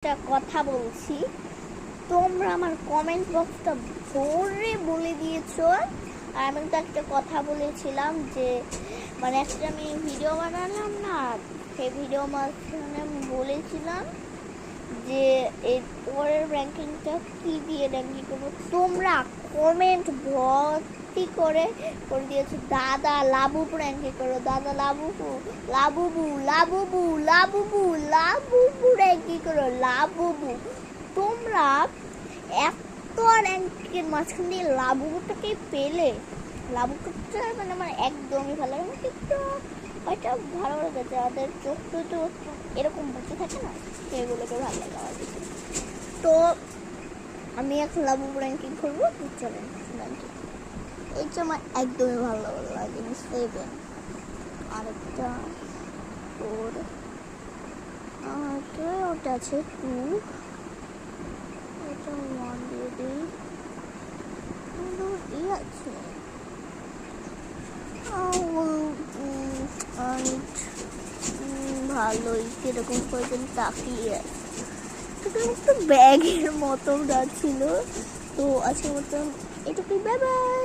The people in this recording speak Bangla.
একটা কথা বলছি, তোমরা আমার কমেন্ট বক্সটা ভরে বলে দিয়েছো। আর আমি তো একটা কথা বলেছিলাম যে মানে একটা আমি ভিডিও বানালাম না, সেই ভিডিও মাঝখানে আমি বলেছিলাম যে এর পরের র্যাঙ্কিংটা কি দিয়ে র্যাঙ্কিং করবো। তোমরা কমেন্ট ভর্তি করে করে দিয়েছো দাদা লাবুবু র্যাঙ্কিং করো, দাদা Labubu Labubu Labubu Labubu Labubu ranking করো, লাবুবু। তোমরা এত র্যাঙ্কের মাঝখান দিয়ে লাবুবুটাকে পেলে, লাবুবুটা মানে আমার একদমই ভালো লাগে। আমাকে একটু হয়তো ভালো লাগে, যাদের চোখ তো এরকম বসে থাকে না, সেগুলোকে ভালো লাগে আমার বেশি। তো আমি এখন লাবুবু র্যাঙ্কিং করবো, চলেন র্যাঙ্কিং। এই যে আমার একদমই ভালো লাগে 7, আরেকটা 4, ওটা আছে 2, এটা 1 দিয়ে দিই, আছে ভালোই কিরকম কয়েকজন তাকিয়ে একটু ব্যাগের মতো ছিল। তো আজকের মতন এটুকুই, বাই বাই।